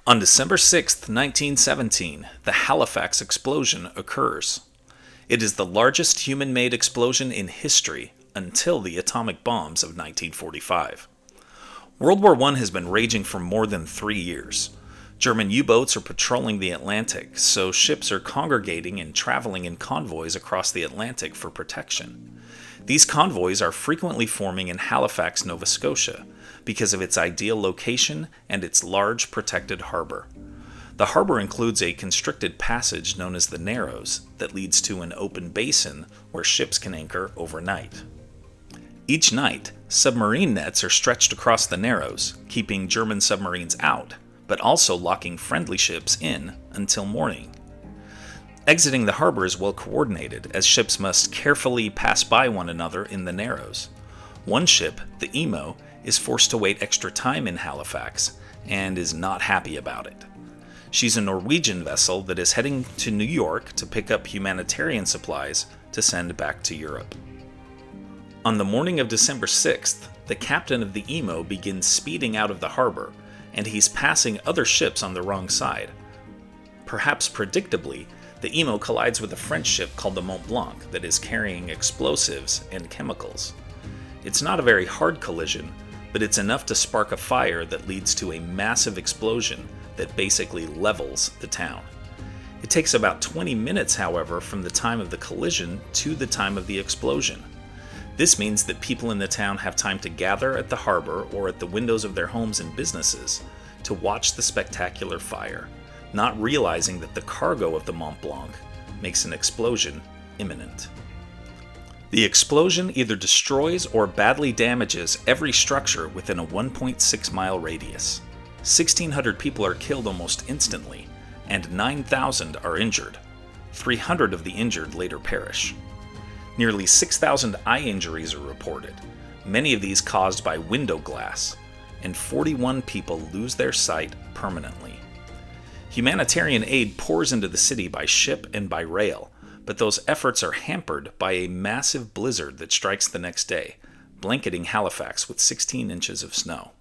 On December 6, 1917, the Halifax explosion occurs. It is the largest human-made explosion in history until the atomic bombs of 1945. World War I has been raging for more than 3 years. German U-boats are patrolling the Atlantic, so ships are congregating and traveling in convoys across the Atlantic for protection. These convoys are frequently forming in Halifax, Nova Scotia, because of its ideal location and its large protected harbor. The harbor includes a constricted passage known as the Narrows that leads to an open basin where ships can anchor overnight. Each night, submarine nets are stretched across the Narrows, keeping German submarines out, but also locking friendly ships in until morning. Exiting the harbor is well coordinated, as ships must carefully pass by one another in the Narrows. One ship, the Emo, is forced to wait extra time in Halifax and is not happy about it. She's a Norwegian vessel that is heading to New York to pick up humanitarian supplies to send back to Europe. On the morning of December 6th, the captain of the Emo begins speeding out of the harbor, and he's passing other ships on the wrong side. Perhaps predictably, the Emo collides with a French ship called the Mont Blanc that is carrying explosives and chemicals. It's not a very hard collision, but it's enough to spark a fire that leads to a massive explosion that basically levels the town. It takes about 20 minutes, however, from the time of the collision to the time of the explosion. This means that people in the town have time to gather at the harbor or at the windows of their homes and businesses to watch the spectacular fire, not realizing that the cargo of the Mont Blanc makes an explosion imminent. The explosion either destroys or badly damages every structure within a 1.6-mile radius. 1,600 people are killed almost instantly, and 9,000 are injured. 300 of the injured later perish. Nearly 6,000 eye injuries are reported, many of these caused by window glass, and 41 people lose their sight permanently. Humanitarian aid pours into the city by ship and by rail, but those efforts are hampered by a massive blizzard that strikes the next day, blanketing Halifax with 16 inches of snow.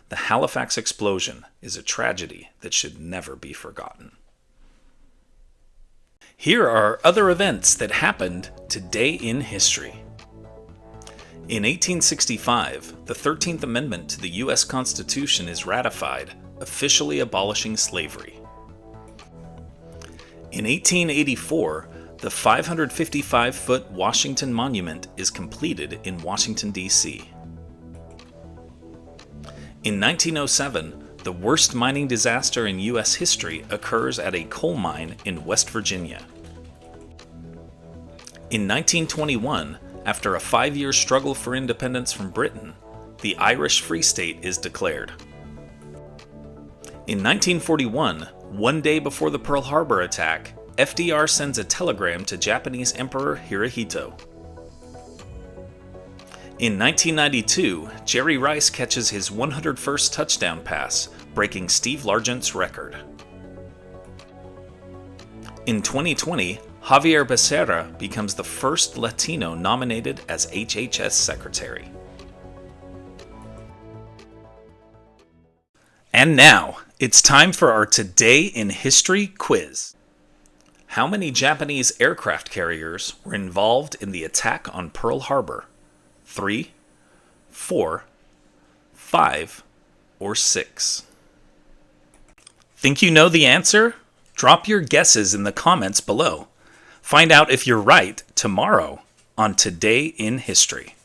The Halifax explosion is a tragedy that should never be forgotten. Here are other events that happened today in history. In 1865, the 13th Amendment to the U.S. Constitution is ratified, officially abolishing slavery. In 1884, the 555-foot Washington Monument is completed in Washington, D.C. In 1907, the worst mining disaster in U.S. history occurs at a coal mine in West Virginia. In 1921, after a 5-year struggle for independence from Britain, the Irish Free State is declared. In 1941, one day before the Pearl Harbor attack, FDR sends a telegram to Japanese Emperor Hirohito. In 1992, Jerry Rice catches his 101st touchdown pass, breaking Steve Largent's record. In 2020, Javier Becerra becomes the first Latino nominated as HHS Secretary. And now, it's time for our Today in History quiz. How many Japanese aircraft carriers were involved in the attack on Pearl Harbor? 3, 4, 5, or 6? Think you know the answer? Drop your guesses in the comments below. Find out if you're right tomorrow on Today in History.